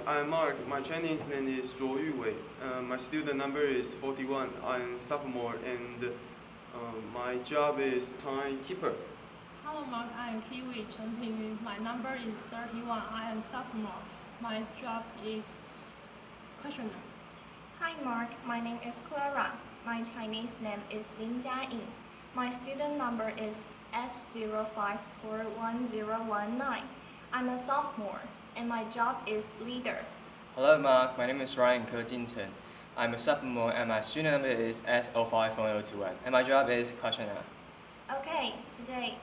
I'm Mark. My Chinese name is Zhuo Yuwei. My student number is 41. I'm sophomore, and my job is timekeeper. Hello Mark, I am Kiwi Chen Pingyu. My number is 31. I am sophomore. My job is questioner. Hi Mark, my name is Clara. My Chinese name is Lin Jiaying. My student number is S05411019. I'm a sophomore, and my job is leader. Hello Mark, my name is Ryan Ko Jinchen. I'm a sophomore and my student number is S051021 and my job is questioner. Okay, today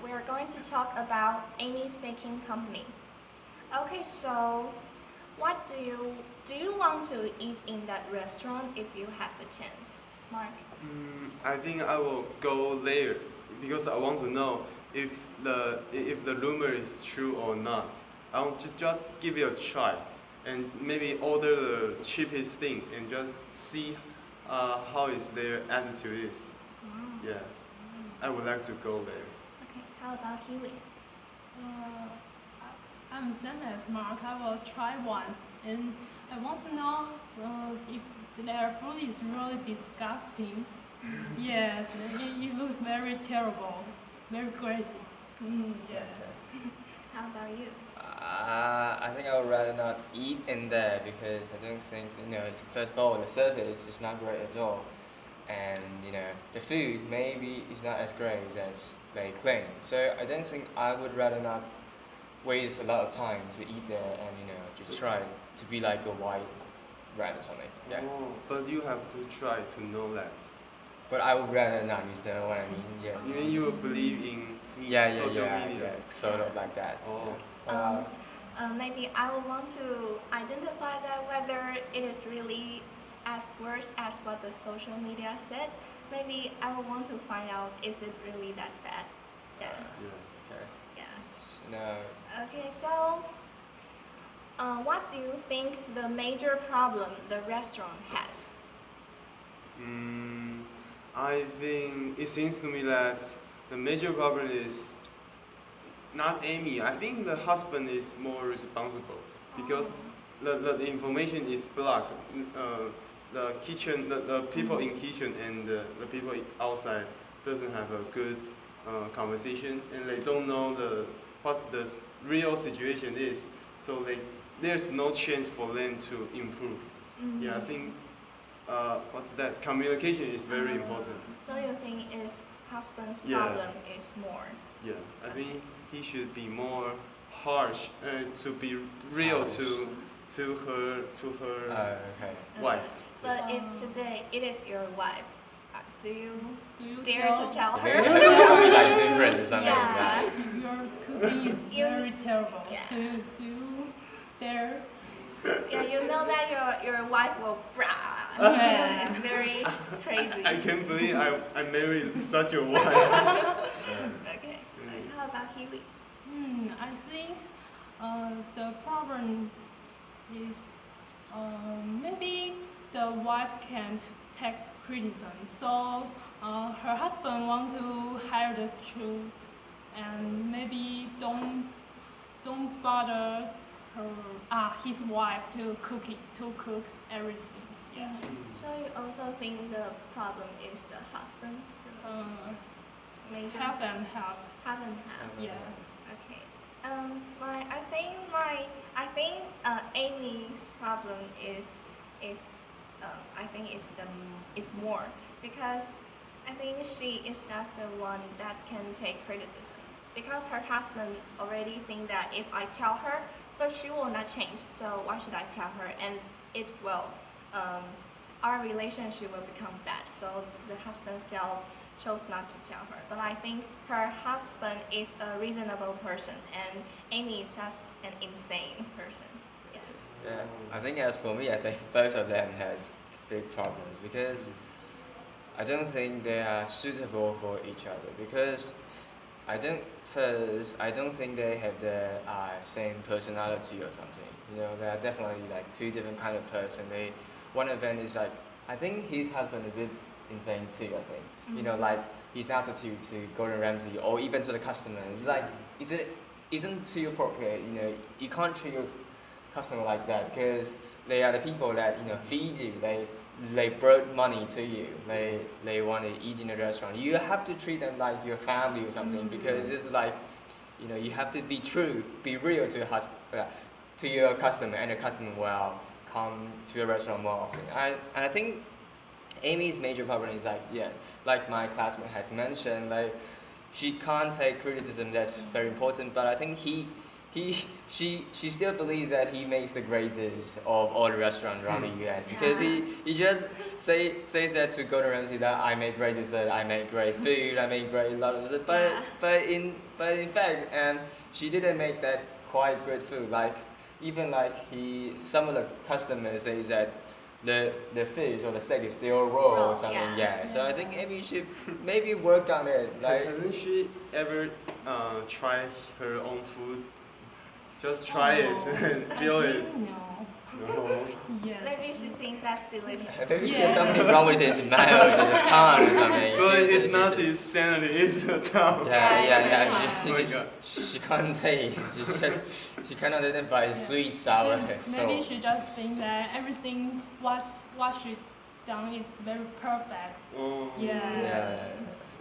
we are going to talk about Amy's Baking Company. Okay, so what do you want to eat in that restaurant if you have the chance, Mark? I think I will go there because I want to know if the rumor is true or not. I want to just give it a try and maybe order the cheapest thing and just see how is their attitude is. Yeah, I would like to go there. Okay, how about Kiwi? I'm same as Mark. I will try once, and I want to know if their food is really disgusting. Yes, it looks very terrible, very crazy. Yeah. How about you? I think I would rather not eat in there because I don't think, first of all, the service is not great at all. And, the food maybe is not as great as they claim. So I don't think I would rather not waste a lot of time to eat there and, just try to be like a white rat or something. Yeah. Oh, but you have to try to know that. But I would rather not, you know what I mean? Yes. Even you believe in social media. Yeah, sort of like that. Oh. Yeah. Maybe I will want to identify that whether it is really as worse as what the social media said. Maybe I will want to find out, is it really that bad? Yeah. Okay. Yeah. No. Okay, so what do you think the major problem the restaurant has? I think it seems to me that the major problem is not Amy. I think the husband is more responsible because the information is blocked. The kitchen, the people in kitchen and the people outside doesn't have a good conversation, and they don't know what's the real situation is. So there's no chance for them to improve. Yeah, I think communication is very important. So you think is husband's Yeah. problem is more? Yeah, I think he should be more harsh to be real to her Okay. wife. But if today it is your wife, do you Do you dare to tell her? Maybe be like different or something like Yeah. that. Your cooking is very terrible. Yeah. Do you dare? Yeah, you know that your wife will brah. Yeah. It's very crazy. I can't believe I married such a wife. Okay. How about Kiwi? I think the problem is maybe the wife can't take criticism. So her husband want to hide the truth and maybe don't bother his wife to cook everything. Yeah. So you also think the problem is the husband? Major Half and half. half and half. Yeah. Okay. I think Amy's problem is I think is more because I think she is just the one that can take criticism because her husband already think that if I tell her, but she will not change. So why should I tell her? And it will our relationship will become bad. So the husband still chose not to tell her. But I think her husband is a reasonable person and Amy is just an insane person. Yeah. Yeah. I think as for me, I think both of them has big problems because I don't think they are suitable for each other because I don't think they have the same personality or something. They are definitely like two different kind of person. One of them is like, I think his husband is a bit insane too, I think. Like his attitude to Gordon Ramsay or even to the customers, like, isn't too appropriate, you can't treat customer like that because they are the people that feed you. They brought money to you. They want to eat in a restaurant. You have to treat them like your family or something because it's like you have to be true, be real to to your customer, and the customer will come to your restaurant more often. And I think Amy's major problem is like my classmate has mentioned, like she can't take criticism. That's very important. But I think she still believes that he makes the great dish of all the restaurants around the U.S. because he just says that to Gordon Ramsay that I make great dessert, I make great food, I make great lot of dessert. But in fact, she didn't make that quite good food. Like even like some of the customers says that the fish or the steak is still raw or something. Yeah. So I think Amy should maybe work on it. Like Hasn't she ever tried her own food? Just try it and feel it. No. No. Yes. Maybe she thinks that's delicious. I think there's something wrong with his mouth at the tongue or something. So it's not his sanity, it's the tongue. Yeah. Oh my God. She can't taste. She cannot identify sweet, sour. Maybe she just thinks that everything what she done is very perfect. Oh. Yeah.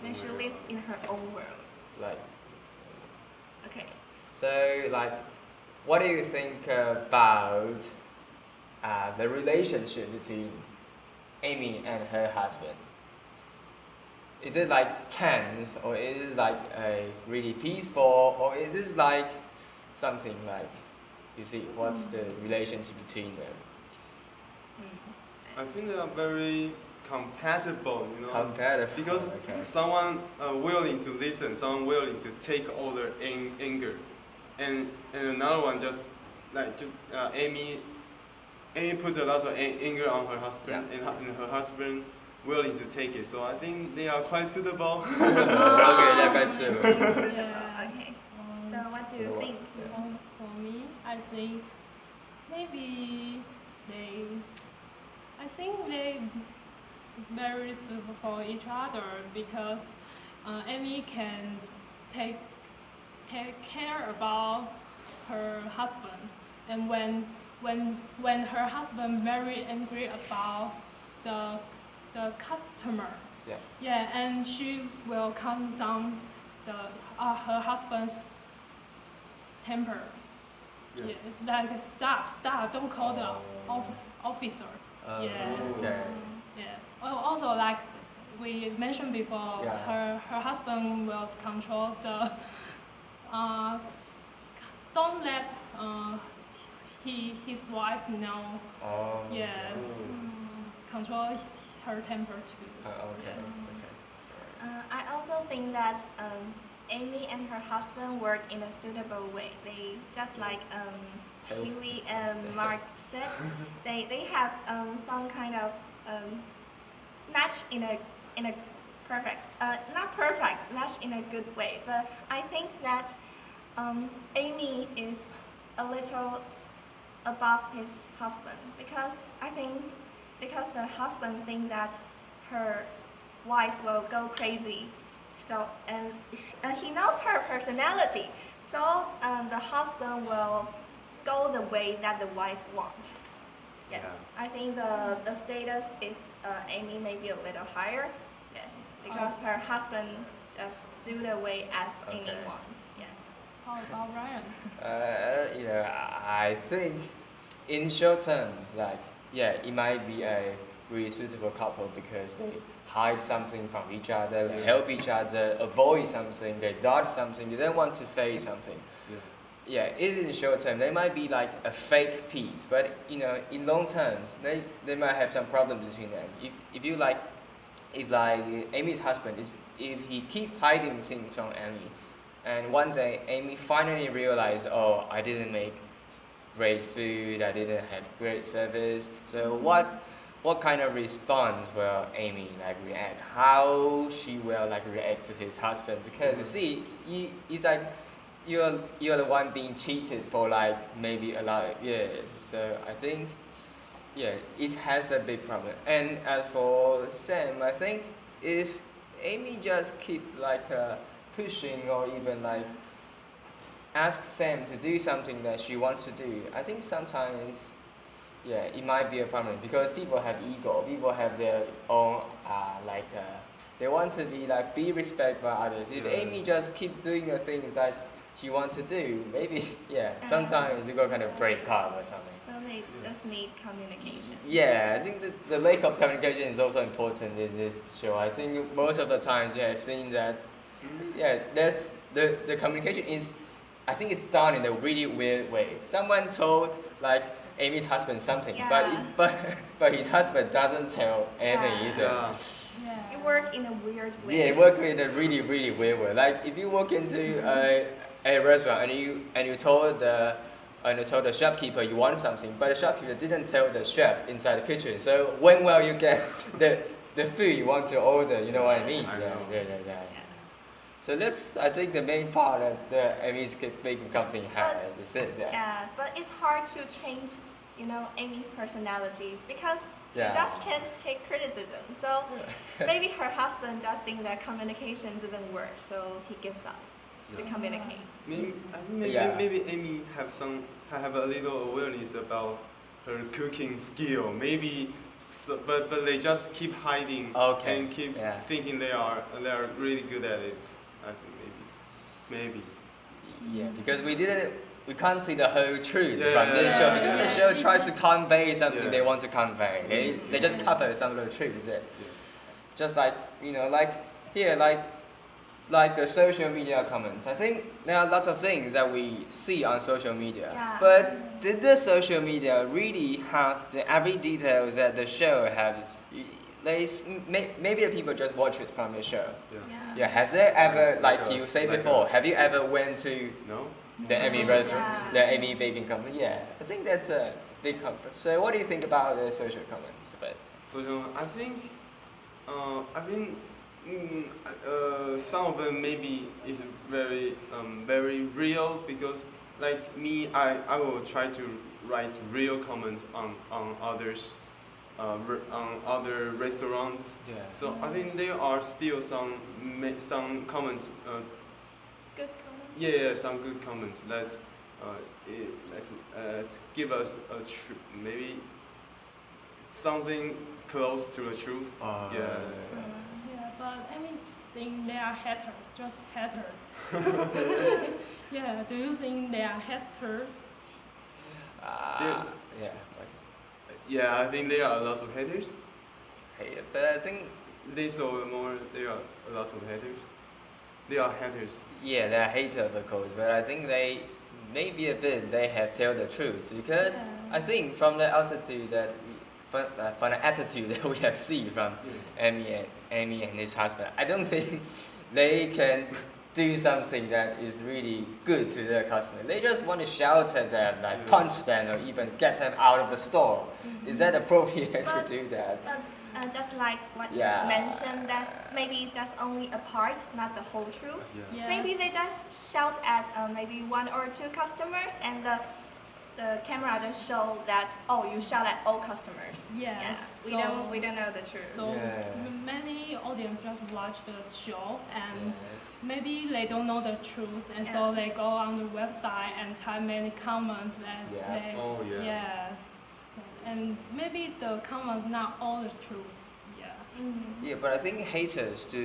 And she lives in her own world. Like. Okay. So like, what do you think about the relationship between Amy and her husband? Is it like tense, or is it like really peaceful, or is it like something like, you see, what's the relationship between them? I think they are very compatible, Compatible. Because someone willing to listen, someone willing to take all their anger, and another one Amy puts a lot of anger on her husband, and her husband willing to take it. So I think they are quite suitable. Okay, they're quite suitable. Yeah. Okay. So what do you think? For me, I think maybe they very suitable for each other because Amy can take care about her husband, and when her husband very angry about the customer, and she will calm down her husband's temper. Yeah. Like stop, don't call the officer. Okay. Yeah. Also, like we mentioned before, her husband will control the. Don't let his wife know. Oh. Yes. Control her temper too. Okay. I also think that Amy and her husband work in a suitable way. They just like Huey and Mark said, they have some kind of match in a perfect, not perfect, match in a good way. But I think that Amy is a little above his husband because the husband think that her wife will go crazy. So and he knows her personality. So the husband will go the way that the wife wants. Yes, I think the status is Amy maybe a little higher. Yes, because her husband just do the way as Amy wants. Yeah. How about Ryan? I think in short terms, it might be a really suitable couple because they hide something from each other, they help each other, avoid something, they dodge something, they don't want to face something. In short term, they might be like a fake peace, but in long terms, they might have some problems between them. If Amy's husband if he keep hiding things from Amy, and one day Amy finally realized, oh, I didn't make great food, I didn't have great service. So what kind of response will Amy react? How she will react to his husband? Because you see, he's like, you're the one being cheated for maybe a lot of years. So I think it has a big problem. And as for Sam, I think if Amy just keep pushing or even ask Sam to do something that she wants to do, I think sometimes, yeah, it might be a problem because people have ego. People have their own they want to be respected by others. If Yeah. Amy just keep doing the things that she wants to do, maybe sometimes it will kind of break up or something. So they just need communication. Yeah, I think the lack of communication is also important in this show. I think most of the times you have seen that, that's the communication is, I think it's done in a really weird way. Someone told Amy's husband something, Yeah. but his husband doesn't tell Amy, Yeah. is it? Yeah. Yeah. It worked in a weird way. Yeah, it works in a really, really weird way. Like if you walk into a restaurant and you told the shopkeeper you want something, but the shopkeeper didn't tell the chef inside the kitchen. So when will you get the food you want to order? You know what I mean? I Yeah, know. yeah, yeah, yeah. Yeah. So that's, I think, the main part that the Amy's baking company has. This is, yeah. Yeah, but it's hard to change, Amy's personality because she Yeah. just can't take criticism. So maybe her husband just think that communication doesn't work, so he gives up to Yeah. communicate. Maybe Amy have a little awareness about her cooking skill. Maybe, but they just keep hiding Okay. and keep Yeah. thinking they are really good at it. I think maybe. Yeah, because we can't see the whole truth Yeah, from this yeah, show. yeah, Because the yeah. show tries to convey something Yeah. they want to convey. They just cover some of the truths. Yes. Just like here, like the social media comments. I think there are lots of things that we see on social media. Yeah. But did the social media really have the every details that the show has? Maybe the people just watch it from the show. Yeah. Yeah. Yeah, have they ever, like you us, said like before, us. have you ever went to No. the Emmy restaurant, Yeah. the Emmy baking company? Yeah, I think that's a big comfort. So what do you think about the social comments? So I think some of them maybe is very real because like me I will try to write real comments on others on other restaurants. Yeah. So I think there are still some comments. Good comment. Yeah, some good comments. Let's give us maybe something close to the truth. Yeah. Yeah, but I mean, think they are haters, just haters. Yeah, do you think they are haters? Yeah. Yeah, I think there are lots of haters. Hey, but I think They saw more. There are lots of haters. They are haters. yeah, they're haters of course, but I think they maybe a bit they have tell the truth because Yeah. I think from the altitude that from the attitude that we have seen from Amy and his husband, I don't think they can do something that is really good to their customer. They just want to shout at them, like Yeah. punch them, or even get them out of the store. Is that appropriate to But- do that? But just like what Yeah. you mentioned, that's maybe just only a part, not the whole truth. Yeah. Yes. Maybe they just shout at maybe one or two customers, and the camera just show that you shout at all customers. Yes. Yeah, we don't know the truth. So Yeah. many audience just watch the show and Yes. maybe they don't know the truth, and so Yeah. they go on the website and type many comments that Yeah. they Oh, yeah. yes, and maybe the comments not all the truth. Yeah. Mm. Yeah, but I think haters do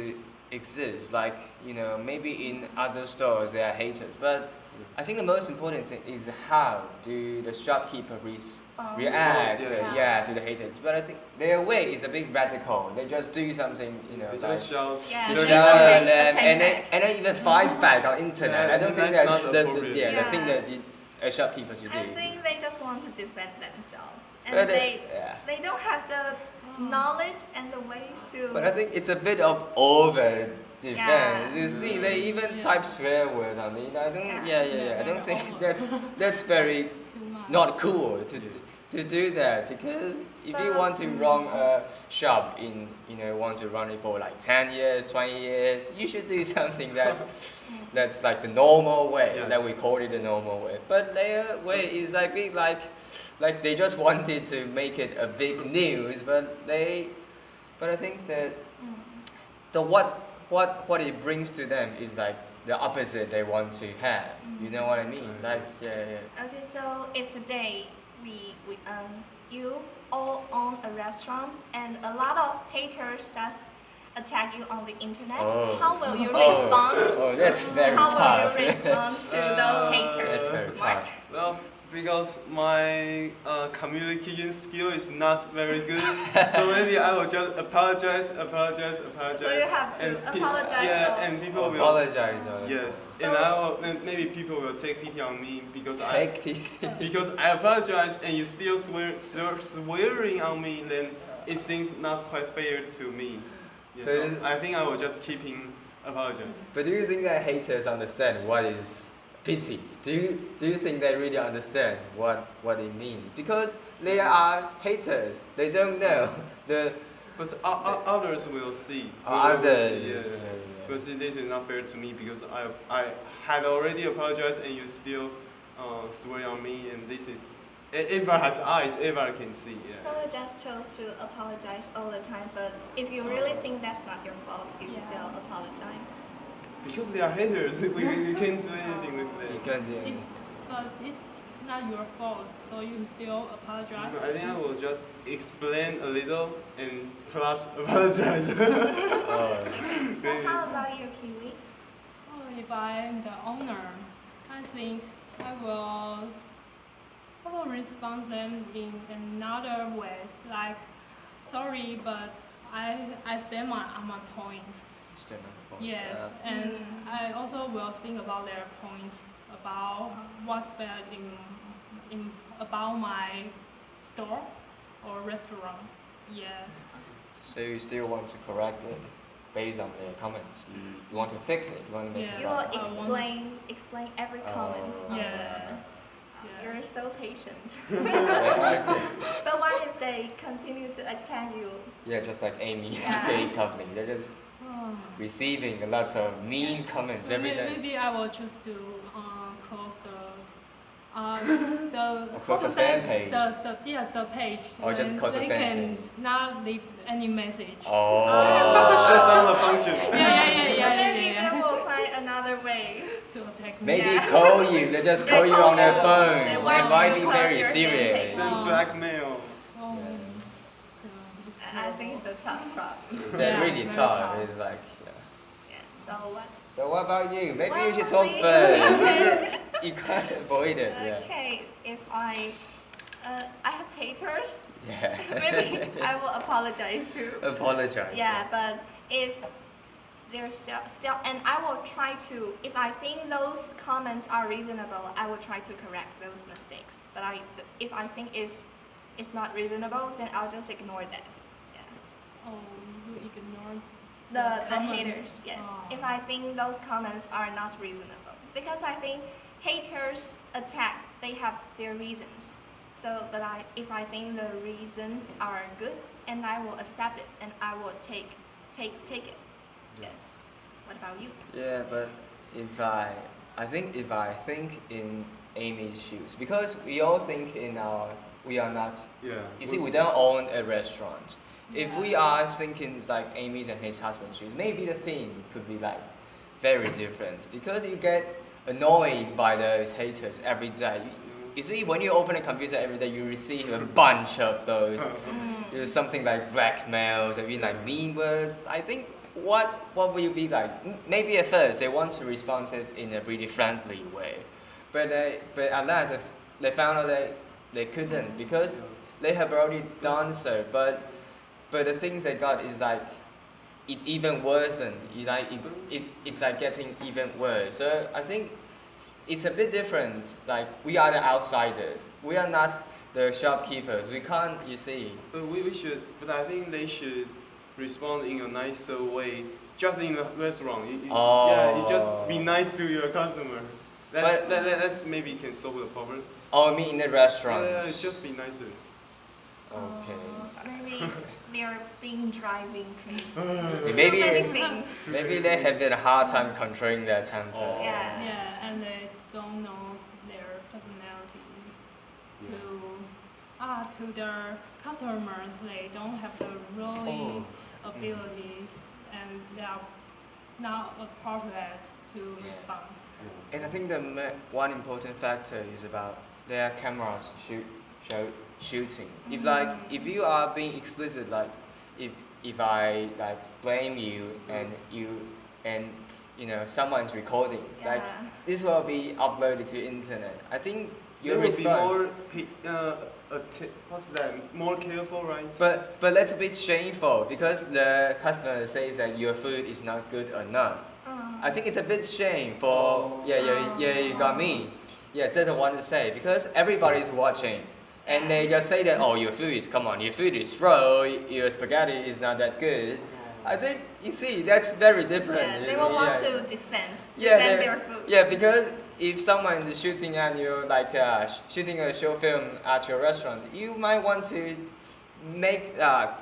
exist. Like, maybe in other stores there are haters, but I think the most important thing is how do the shopkeeper react Yeah. to the haters. But I think their way is a bit radical. They just do something, They like just shout. Yeah, you they know, just and, attack and, back. and then even fight back on internet. Yeah, I don't think that's that's not the appropriate. the thing Yeah. that shopkeepers should do. I think they just want to defend themselves, and But, they they don't have the knowledge and the ways to. But I think it's a bit of over defense. Yeah. You see, they even Yeah. type swear words on it. I don't. Yeah. Yeah. I don't think Over. that's very Too much. not cool Yeah. to do that because if you But- want to run a shop want to run it for like 10 years, 20 years, you should do something that's like the normal way, Yes. that we call it the normal way. But their way is like big, like they just wanted to make it a big news, but I think that Mm. the what it brings to them is like the opposite they want to have. You know what I mean? Like, yeah. Okay, so if today you all own a restaurant and a lot of haters just attack you on the internet, Oh. how will you respond? Oh, that's very How tough. will you respond to those haters? That's very Mark? tough. Well, because my communication skill is not very good, so maybe I will just apologize. So you have to and apologize. Yeah, for- and people will. Apologize all the Yes, time. and and maybe people will take pity on me because Take it. because I apologize and you still swearing on me, then it seems not quite fair to me. Yeah, so I think I will just keeping apologize. But do you think that haters understand what is pity? Do you think they really understand what it means? Because they are haters. They don't know the But others will see. others. Yeah. Because this is not fair to me because I had already apologized and you still swear on me, and this is everyone has eyes, everyone can see. So Yeah. you just chose to apologize all the time, but if you really think that's not your fault, you Yeah. still apologize. Because they are haters, we can't do anything with You them. can't do If, anything. but it's not your fault, so you still apologize. I think I will just explain a little and plus apologize. Oh. So how about you, Kiwi? Oh, if I'm the owner, I think I will respond them in another ways, like, sorry, but I stand on my points. Stand on the phone. Yes, Yeah. and I also will think about their points about what's bad about my store or restaurant. Yes. So you still want to correct it based on their comments. You want to fix it. You want to make Yeah. it You will better. explain every comments on Yeah. You're Yes. so patient. Yeah, But what if they continue to attack you? yeah, just like Amy, Yeah. big company. They're just Oh. receiving a lot of mean comments every day. Maybe I will choose to close close the fan page. The page. Or just then close the they fan can page. not leave any message. Oh. Shut down the function. Yeah. Maybe they will find another way. To attack me. Maybe Yeah. call you. They just They call you call on their you. phone. Say, They "Why do might you be close very your fan serious. page?" Send blackmail. Oh. I think it's a tough problem. They're Yeah, really it's very tough. tough. It's like, yeah. Yeah. So what? So what about you? Maybe Well, you should talk me- first. You can't avoid it. Yeah. Okay, if I have haters, Yeah. maybe I will apologize too. Apologize. Yeah, but if they're still, and I will try to, if I think those comments are reasonable, I will try to correct those mistakes. But if I think it's not reasonable, then I'll just ignore that. Yeah. Oh, you ignore. The comment. haters, yes. Oh. If I think those comments are not reasonable, because I think haters attack, they have their reasons. So, but if I think the reasons are good, and I will accept it, and I will take it. Yes. What about you? Yeah, but if I think in Amy's shoes, because we all think we are not. Yeah. You see, we don't own a restaurant. If we Yes. are thinking like Amy's and his husband's shoes, maybe the thing could be like very different because you get annoyed by those haters every day. You see, when you open a computer every day, you receive a bunch of those. There's something like blackmails, I mean like mean words. I think what will you be like? Maybe at first they want to respond to it in a really friendly way, but at last they found out they couldn't because they have already done so. But the things they got is like it even worsened. It's like getting even worse. So I think it's a bit different. Like we are the outsiders. We are not the shopkeepers. We can't. You see. But we should. But I think they should respond in a nicer way. Just in the restaurant. Yeah, you just be nice to your customer. That's maybe can solve the problem. Oh, I mean in the restaurant. Yeah, just be nicer. Okay. Maybe they're being driving crazy. Maybe Too many things. maybe they have a hard time controlling their temper. Yeah. Yeah, and they don't know their personalities. To their customers, they don't have the really Oh. ability, and they are not appropriate to Yeah. response. And I think the one important factor is about their cameras shooting. If you are being explicit, like if I like blame you and someone's recording, like Yeah. this will be uploaded to internet. I think They your will be response. more, what's that? More careful, right? But that's a bit shameful because the customer says that your food is not good enough. I think it's a bit shame for you got me. Yeah, that's what I want to say because everybody's watching, and they just say that your food is raw, your spaghetti is not that good. I think you see that's very different. Yeah, they will want to defend their food. Yeah, because if someone is shooting at you, like shooting a short film at your restaurant, you might want to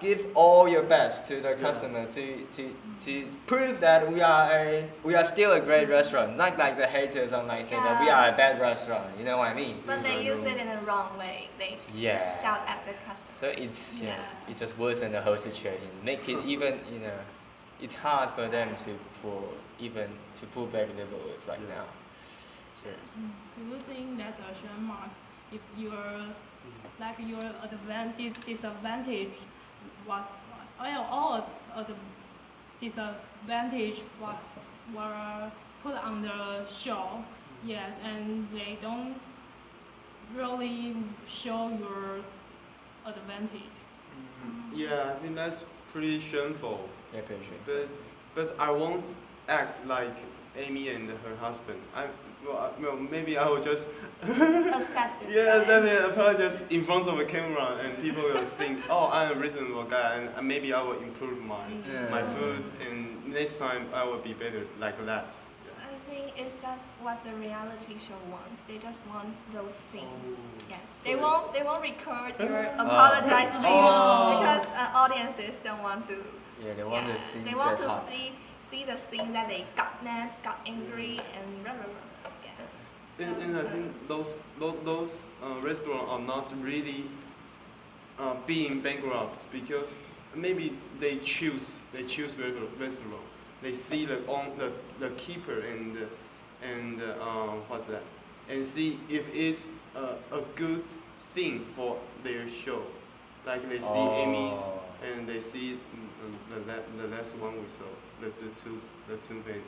give all your best to the customer to prove that we are still a great restaurant, not like the haters online say that we are a bad restaurant. You know what I mean? But they use it in a wrong way. They shout at the customer. So it's just worse than the whole situation. Make it even it's hard for them to pull back the bullets like now. So Do you think that's a shame mark if your disadvantage was all of the disadvantage were put on the show, yes, and they don't really show your advantage. Yeah, I think that's pretty shameful. yeah, pretty sure. But I won't act like Amy and her husband. Well, maybe I will just Accept it. yeah, I mean, I'll probably just in front of a camera, and people will think, oh, I'm a reasonable guy, and maybe I will improve my food, and next time I will be better like that. I think it's just what the reality show wants. They just want those scenes. Yes. They won't record your apologize scene because audiences don't want to. Yeah, they want to see They want that to hot. see the scene that they got mad, got angry, and blah blah blah. Yeah. And I think those restaurants are not really being bankrupt because maybe they choose restaurant. They see the keeper and what's that, and see if it's a good thing for their show. Like they see Amy's and they see the last one we saw, the two men.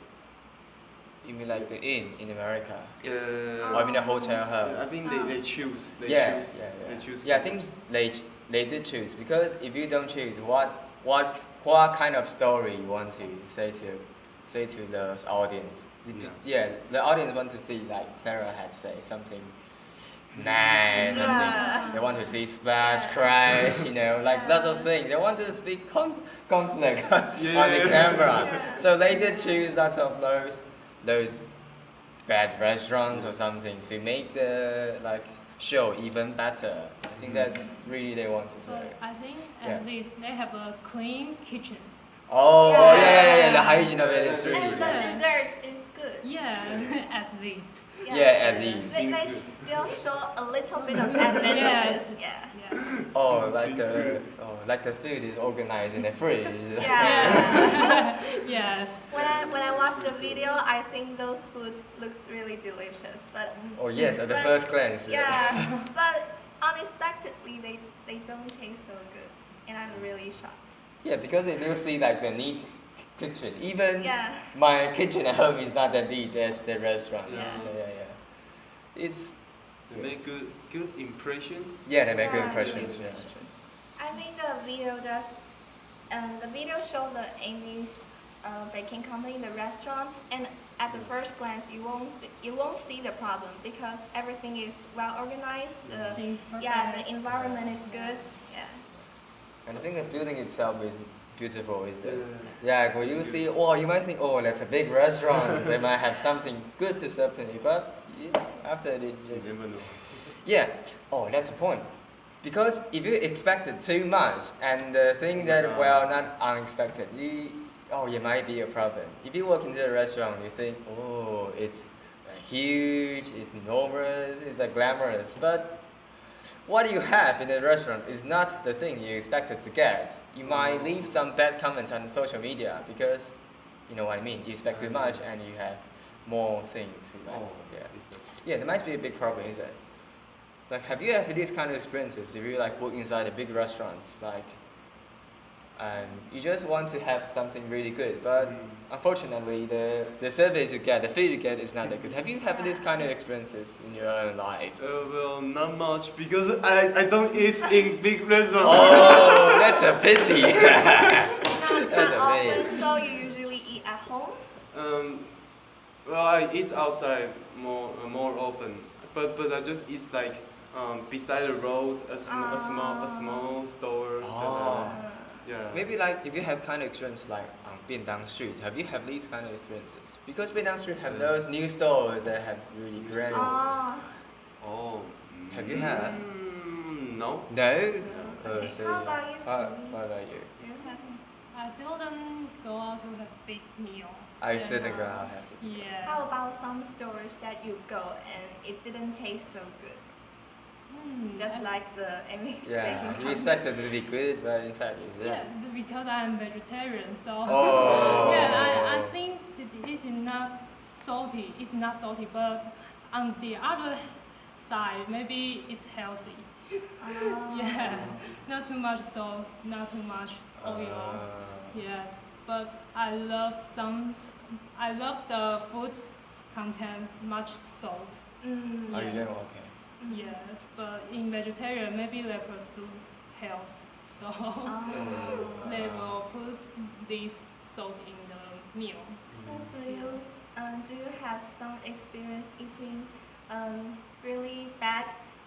You mean like the inn in America? Yeah. Or I mean the hotel hub? I think they choose. They choose. Yeah, I think they did choose because if you don't choose, what kind of story you want to say to the audience? The audience want to see like Clara has said something nice, something. They want to see splash, crash, like lots of things. They want to speak conflict on the camera. So they did choose lots of those bad restaurants or something to make the show even better. I think that's really they want to say. But I think at least they have a clean kitchen. The hygiene of it is really And the good. dessert is good. Yeah, at least. Yeah, at least. They still show a little bit of advantages. Yeah. Yeah. Like the food is organized in the fridge. Yeah. Yes. When I watch the video, I think those food looks really delicious. But At the first glance. yeah, but unexpectedly they don't taste so good, and I'm really shocked. Yeah, because if you see like the neat kitchen, even Yeah. my kitchen at home is not that neat as the restaurant. Yeah. It's They make good impression. they make good Yeah, impressions. good impression. I think the video showed the Amy's baking company, the restaurant, and at the first glance you won't see the problem because everything is well organized. Seems perfect. The environment is good. Yeah. And I think the building itself is beautiful, is it? Yeah, when you see, you might think, that's a big restaurant. They might have something good to serve to you, but after it You just never know. yeah. That's a point. Because if you expected too much and the thing that not unexpected, it might be a problem. If you walk into a restaurant, you think, it's huge, it's enormous, it's glamorous, but what you have in the restaurant is not the thing you expected to get. You might leave some bad comments on social media because You know what I mean? You expect too much and you have more things to like. Yeah, that might be a big problem, is it? Like, have you had these kind of experiences? If you like work inside a big restaurants, like, you just want to have something really good, but unfortunately, the service you get, the food you get is not that good. Have you had these kind of experiences in your own life? Well, not much because I don't eat in big restaurants. Oh, that's a pity. That's Not a pity. often, so you usually eat at home? Well, I eat outside more often, but I just eat like beside the road, a small store. Oh. Yeah. Maybe like if you have kind of experience like on Bindang streets, have you have these kind of experiences? Because Bindang street have those new stores that have really New grand. Oh, Oh. Have you had? No. No. okay. So How about you? what about you? Do you have? I seldom go out to have big meal. I Yeah. shouldn't go out have it. Yes. How about some stores that you go and it didn't taste so good? Just like the Amy's Yeah, making you expect it to be good, but in fact it's Yeah, because I'm vegetarian, so Oh. yeah, I think this is not salty. It's not salty, but on the other side, maybe it's healthy. Oh. Yeah, not too much salt, not too much oil. Yes, but I love the food content much salt. Mm. Oh, you don't? Okay. Yes, but in vegetarian, maybe they pursue health, so Oh. they will put this salt in the meal. So do you have some experience eating really bad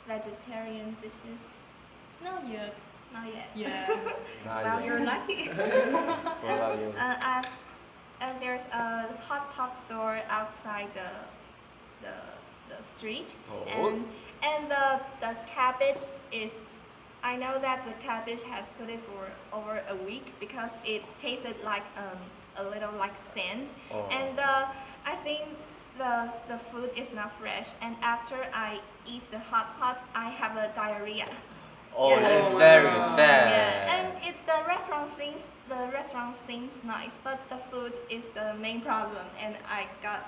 vegetarian dishes? Not yet. Not yet. Yeah. Well, you're lucky. What about you? There's a hot pot store outside the street, Oh. and the cabbage is. I know that the cabbage has put it for over a week because it tasted like a little like sand, Oh. and I think the food is not fresh. And after I eat the hot pot, I have a diarrhea. Oh, Yeah. that's Oh, very wow. bad. Yeah, and the restaurant seems nice, but the food is the main problem, and I got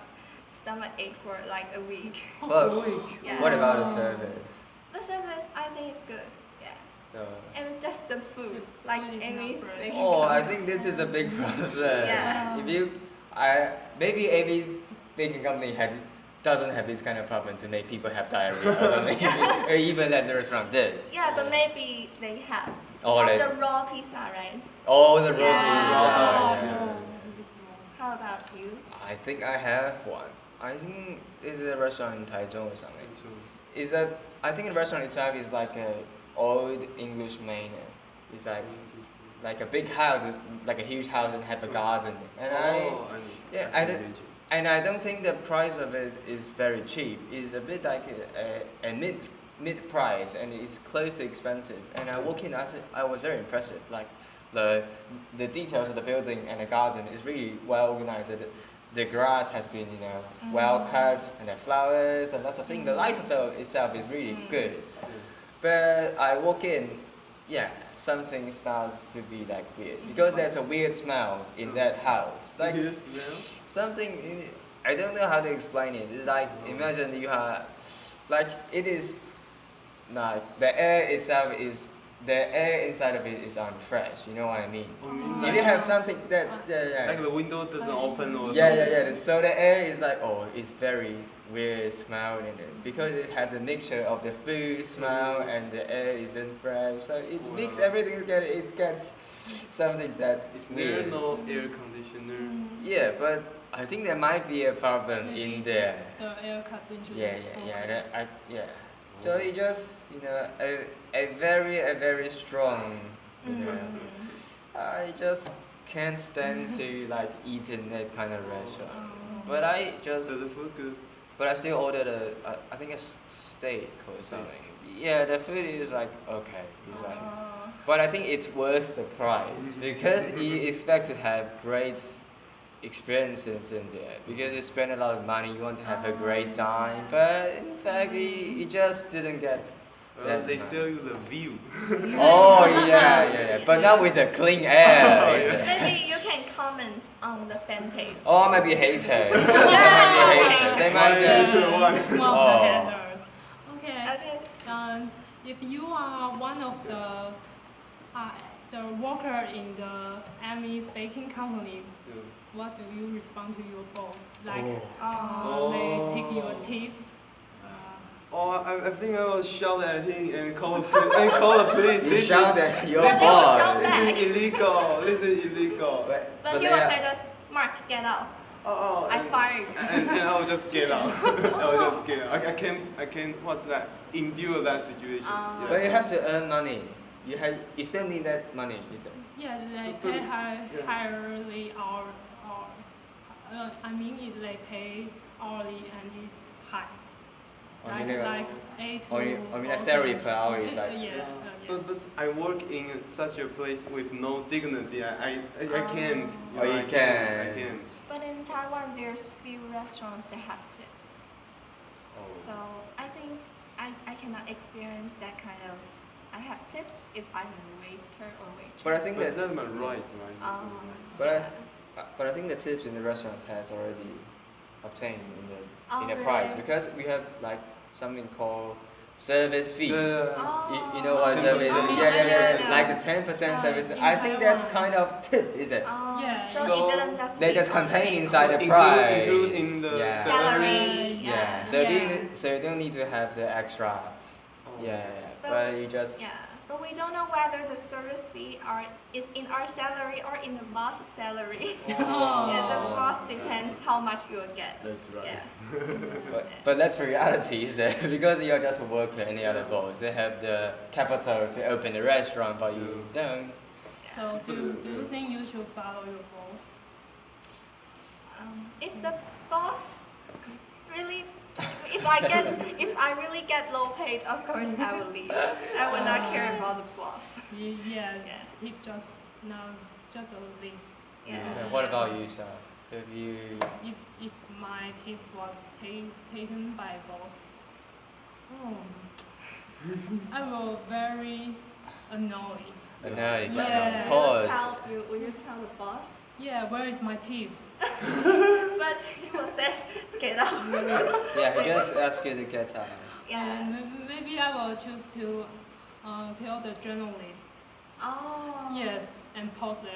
stomach ache for like a week. Well, Yeah. what about the service? The service I think is good. Yeah, The- and just the food, Just like food is not Amy's fresh. making. Oh, I comment. think this is a big problem. Yeah. If you, maybe Amy's baking company doesn't have this kind of problem to make people have diarrhea or something, or even that the restaurant did. Yeah, but maybe they have. Oh, Because they- the raw pizza, right? Oh, the Yeah. raw Oh, pizza. no, Yeah. it's wrong. How about you? I think I have one. I think it's a restaurant in Taichung or something. So, I think the restaurant itself is like a old English manor. It's like a big house, like a huge house and have a garden. And I don't think the price of it is very cheap. It's a bit like a mid price, and it's close to expensive. And I walk in, I was very impressive. Like the details of the building and the garden is really well organized. The grass has been well cut, and the flowers and lots of things. The lifestyle itself is really good. But I walk in, yeah, something starts to be like weird because there's a weird smell in that house. Like something, I don't know how to explain it. It's like imagine you have, like it is, like the air itself is, the air inside of it is unfresh. You know what I mean? If you have something that, like the window doesn't open or yeah, something. yeah, yeah. So the air is like, oh, it's very weird smell in it because it had the mixture of the food smell and the air isn't fresh. So it mixes everything together. It gets something that is Is there weird. no air conditioner? Yeah, but I think there might be a problem in there. The air conditioner. Yeah, is yeah, broken. yeah. Yeah. So it just, a very strong, I just can't stand to like eat in that kind of restaurant. But I just, So the food good. but I still ordered I think a steak or Steak. something. Yeah, the food is like okay, it's like, but I think it's worth the price because you expect to have great experiences in there because you spend a lot of money, you want to have a great time, but in fact you just didn't get. Well, they nice. sell you the view. Oh yeah, but not with the clean air. is it? Maybe you can comment on the fan page. Oh, I might be haters. They might be haters. They might Why just. is it one? One of the Oh. haters. Okay. Okay. If you are one of the worker in the Emmy's baking company, Yeah. what do you respond to your boss? Like, Oh. they take your tips. Oh, I think I will shout at him and call the police. You This shout at your But they will boss. shout back. This is illegal. This is illegal. But he they will are- say just, Mark, get out. Oh, I and- fired you. and I will just get out. I will just get out. I can't. What's that? Endure that situation. Ah. But you have to earn money. You still need that money, is it? Yeah, they But- pay yeah. highly I mean, they pay hourly and it's high. I mean, Like 8 to I mean, a salary per hour is like. yeah. But I work in such a place with no dignity. I can't. Oh, you I can. can't. But in Taiwan, there's few restaurants that have tips. So I think I cannot experience that kind of. I have tips if I'm a waiter or waitress. But I think But it's that. not my right, right? But I think the tips in the restaurant has already obtained in the really? price because we have like something called service fee. Oh. You know what 10%. service? Oh, Yeah. yeah. Like the 10% service. in I think that's Taiwan. kind of tip, is it? Yeah. So, So it didn't just. They be just on contain table. inside the Include- price. include in the yeah. salary. Yeah. Yeah. So you don't need to have the extra. Oh. Yeah. But- But you just. Yeah, but we don't know whether the service fee is in our salary or in the boss salary. Oh. Yeah, the boss depends how much you will get. That's right. Yeah. But that's reality, is that because you're just a worker, any other boss, they have the capital to open a restaurant, but you don't. So do you think you should follow your boss? If the boss really, if I really get low paid, of course I will leave. I will not care about the boss. Yeah, Yeah. tips just a list. Yeah. Yeah, what about you, Sha? If you. If my tip was taken by boss, I will very annoyed. No, Yeah. of Will you course. will you tell the boss? Yeah, where is my tips? But he will say, get out. Yeah, he just ask you to get out. Yeah. Maybe I will choose to tell the journalist. Oh. Yes, and post them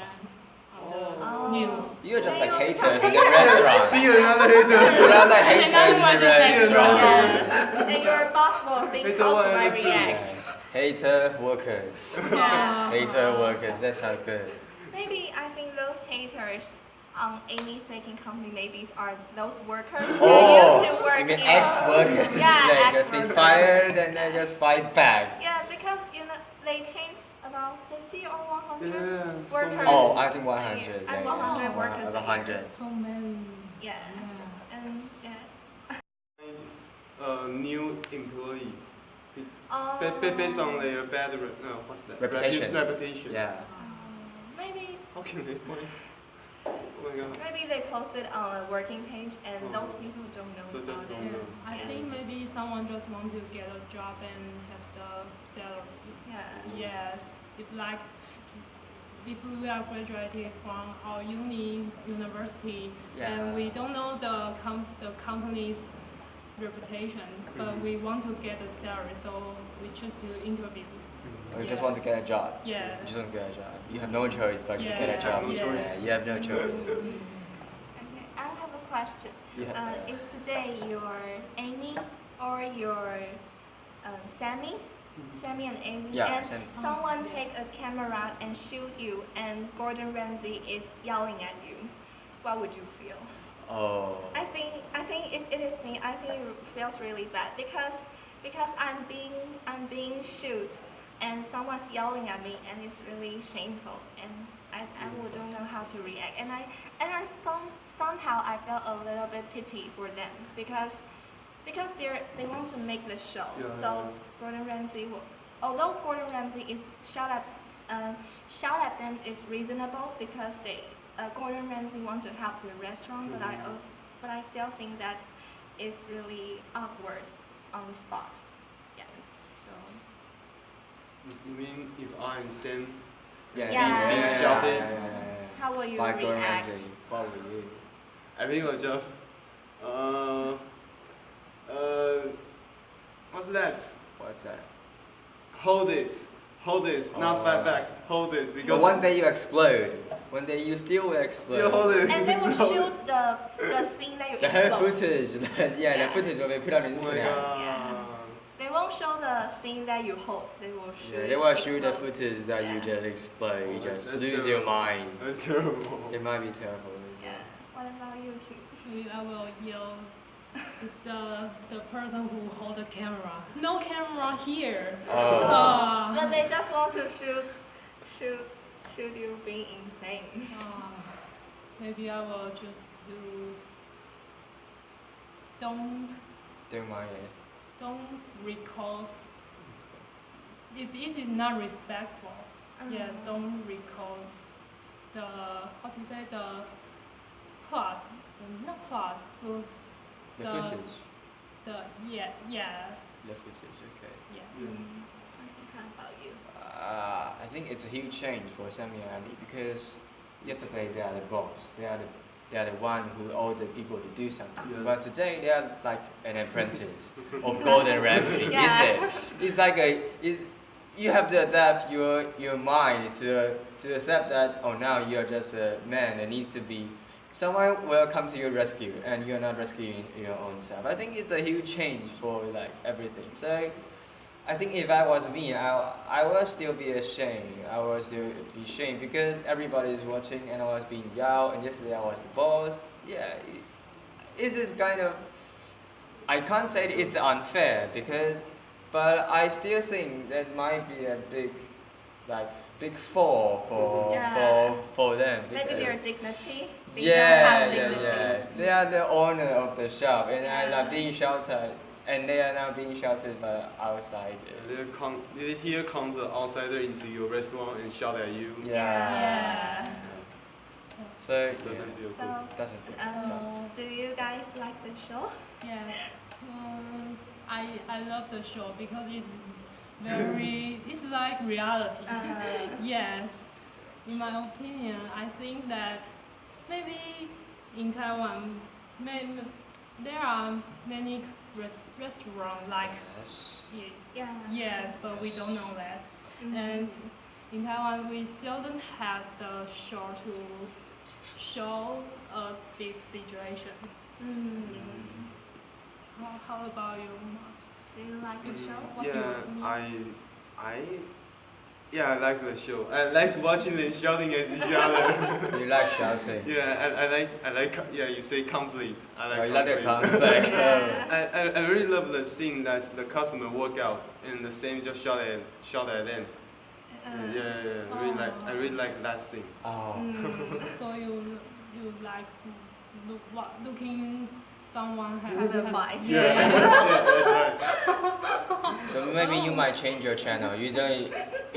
on the Oh. news. You're just Then like you'll haters in become the restaurant. Be another hater. You're like haters in the Another restaurant. Yeah. And your boss will think Hater how one do I and two. react. Hater workers. Yeah. Hater workers, that's how good. Maybe I think those haters on Amy's baking company maybe are those workers Oh, that used to work you mean in. ex-workers? Yeah, They just been ex-workers. fired and they just fight back. Yeah, because they changed about 50 or 100 Yeah. so workers. many. Oh, I think 100. And 100 workers a year. 100. So many. Yeah. Yeah. And yeah. A new employee. Oh. Based on their bad what's that? Reputation. Reputation. Yeah. Maybe How can they find? Oh my god. maybe they posted on a working page and those people don't know So just about don't it. know. I Yeah. think maybe someone just want to get a job and have the salary. Yeah. Yes, if we are graduated from our university Yeah. and we don't know the company's reputation, but we want to get a salary, so we choose to interview. Or you just want to get a job. Yeah. You just want to get a job. You have no choice but to get Yeah. a job. No choice. Yeah, you have no choice. Okay, I have a question. You have, If today you're Amy or you're Sammy and Amy, Yeah, and Sammy. someone take a camera and shoot you, and Gordon Ramsay is yelling at you, what would you feel? oh. I think if it is me, I think it feels really bad because I'm being shoot and someone's yelling at me and it's really shameful and I don't know how to react and I somehow I felt a little bit pity for them because they want to make the show. Yeah, So Gordon Ramsay although Gordon Ramsay is shout at them is reasonable because Gordon Ramsay want to help the restaurant, but I still think that it's really awkward on the spot. Yeah. So You mean if I and Sam Yeah. Yeah. being shouted? how will you By Gordon react? Ramsay, what will you? I think I'll just, what's that? What's that? Hold it, not Oh. fight back, hold it, But because one day you explode. One day you still will explode. still hold it. And they will shoot the scene that you The whole explode. footage, yeah, Yeah. the footage will be put on the Oh my internet. god. Yeah. They won't show the scene that you hold. They will show. Yeah, they will shoot the explode. footage that you Yeah. just explode, you Oh, just that's lose terrible. your mind. That's terrible. It might be terrible. Yeah. What about you, Hugh? Maybe I will yell the person who hold the camera. No camera here. Oh. But they just want to shoot you being insane. Maybe I will just don't Don't mind it. record. If it is not respectful, yes, don't record the how to say the plot, not plot, The The- footage. the yeah. The footage, okay. Yeah. How about you? I think it's a huge change for Sammy and Andy because yesterday they are the boss. They are the one who order people to do something. Yeah. But today they are like an apprentice of Gordon Ramsay, Yeah. is it? It's like you have to adapt your mind to accept that now you're just a man that needs to be someone will come to your rescue and you're not rescuing your own self. I think it's a huge change for like everything. So I think if I was me, I will still be ashamed. I will still be ashamed because everybody is watching and I was being yelled and yesterday I was the boss. Yeah, it is kind of, I can't say it's unfair but I still think that might be a big fall for them. Maybe their because- dignity. They yeah, don't have yeah, dignity. yeah. They are the owner of the shop and are Yeah. not being sheltered and they are now being sheltered by outsiders. Here comes the outsider into your restaurant and shout at you. Yeah. So Doesn't feel So, good. doesn't feel doesn't feel. do you guys like the show? Yes. I love the show because it's it's like reality. Yes. In my opinion, I think that maybe in Taiwan, there are many restaurants like Yes. it. Yeah. Yes, but we don't know that. Mhm. And in Taiwan, we seldom have the show to show us this situation. How about you? Do you like the show? What's your Yeah, opinion? I like the show. I like watching them shouting at each other. You like shouting. Yeah, I like yeah. You say complete. I like. Oh, you like the conflict. conflict. Yeah. I really love the scene that the customer walk out and the same just shout at them. I really like that scene. Oh. So you like looking someone has The fight. Yeah, that's right. So maybe you might change your channel. You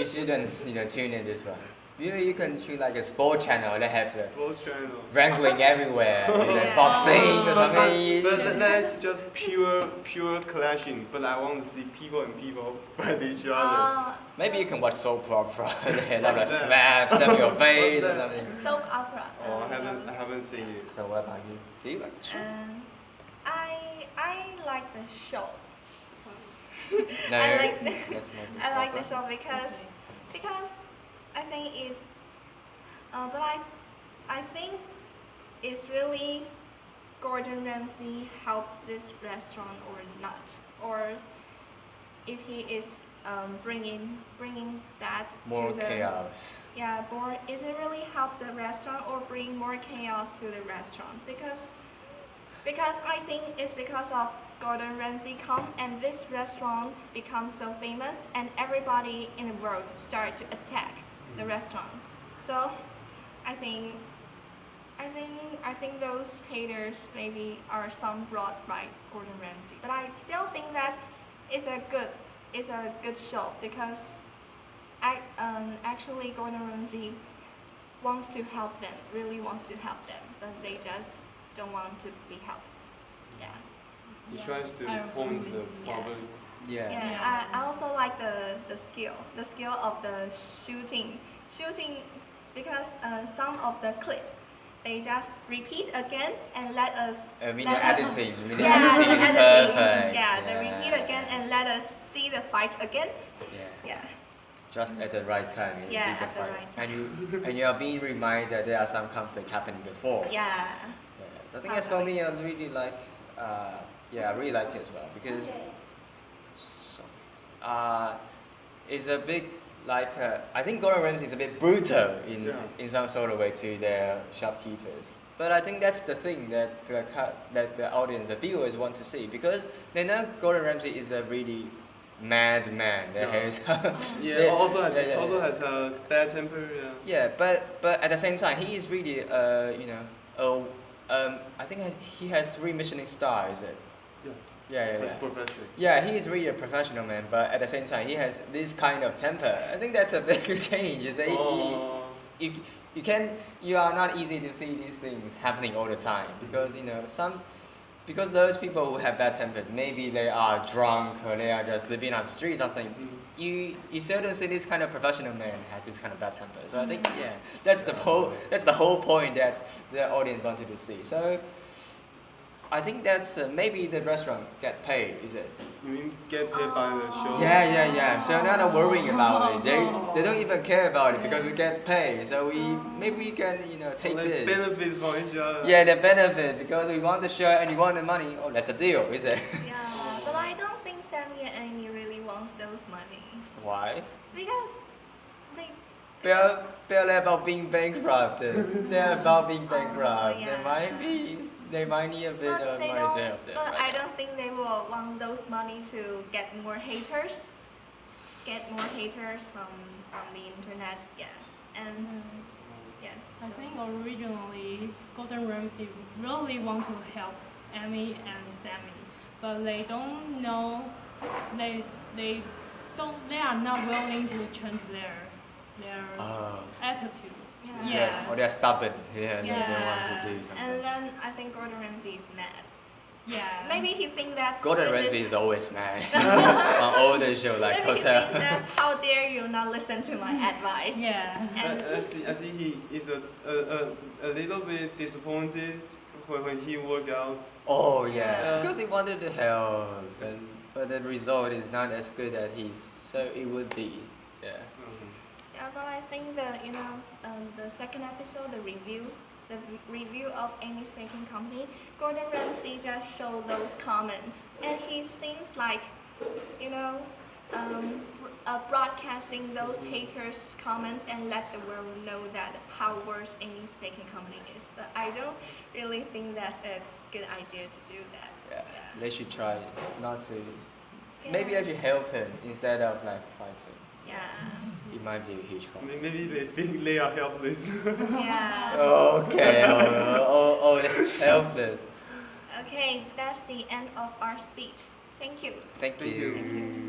shouldn't tune in this one. You can choose like a sport channel that have the Sports channel. wrangling everywhere, Yeah. boxing or But something. that's just pure clashing. But I want to see people and people fight each other. Maybe you can watch soap opera. They love the slap your face or What's that? something. Soap opera. Oh, I haven't seen it. So what about you? Do you like the show? I like the show. No, I like that's not the I like the problem. show because I think it. But I think it's really Gordon Ramsay helped this restaurant or not, or if he is bringing that More to the chaos. yeah, or is it really help the restaurant or bring more chaos to the restaurant? Because I think it's because of Gordon Ramsay come and this restaurant becomes so famous and everybody in the world start to attack the restaurant. So I think those haters maybe are some brought by Gordon Ramsay. But I still think that it's a good show because actually Gordon Ramsay wants to help them, really wants to help them, but they just don't want to be helped. Yeah. He tries to I point agree the with you. problem. Yeah. Yeah, I also like the skill of the shooting because some of the clip they just repeat again and let us. I mean let the us- editing. You mean the Yeah, the editing is editing. perfect. Yeah, they repeat again and let us see the fight again. Yeah. Yeah. Just at the right time. You Yeah, see the at the fight. right time. And you are being reminded that there are some conflict happening before. Yeah. Yeah. I think as for me, I really like. I really like it as well because. It's a bit like I think Gordon Ramsay is a bit brutal in some sort of way to their shopkeepers. But I think that's the thing that the audience, the viewers want to see because they know Gordon Ramsay is a really mad man. That has also has a bad temper. Yeah, but at the same time, he is really I think he has 3 Michelin stars. Is it? Yeah. That's professional. Yeah, he is really a professional man, but at the same time, he has this kind of temper. I think that's a big change. Is that you are not easy to see these things happening all the time because because those people who have bad tempers, maybe they are drunk or they are just living on the street or something. You seldom see this kind of professional man has this kind of bad temper. So I think that's the whole point that the audience wanted to see. So I think that's maybe the restaurant get paid, is it? You mean get paid by the show? Yeah. So they're not worrying about it. They don't even care about it because we get paid. So maybe we can take this. Benefit from each other. Yeah, the benefit because we want the show and you want the money. Oh, that's a deal, is it? Yeah, but I don't think Sammy and Amy really want those money Why? because They're about being bankrupt. They're about being bankrupt. yeah. They might need a bit But of they money don't. to help them. But right I now. don't think they will want those money to get more haters. Get more haters from the internet. Yeah, and yes. I think originally Gordon Ramsay really want to help Amy and Sammy, but they don't know. They are not willing to change their attitude. Yeah. Or they're stubborn. Yeah, they Yeah. don't want to do something. And then I think Gordon Ramsay is mad. Yeah. Maybe he think that Gordon this Ramsay is is always mad on all the show like maybe Hotel. he thinks that how dare you not listen to my advice. Yeah. And I see he is a little bit disappointed when he worked out. Oh yeah, Yeah. because he wanted to help, but the result is not as good as his. So it would be, yeah. yeah, but I think the second episode, the review of Amy's Baking Company, Gordon Ramsay just showed those comments, and he seems like, broadcasting those haters' comments and let the world know that how worse Amy's Baking Company is. But I don't really think that's a good idea to do that. Yeah, they should try not to. Yeah. Maybe I should help him instead of like fighting. Yeah. It might be a huge problem. Maybe they think they are helpless. Yeah. Okay, helpless. Okay, that's the end of our speech. Thank you. Thank Thank you. you.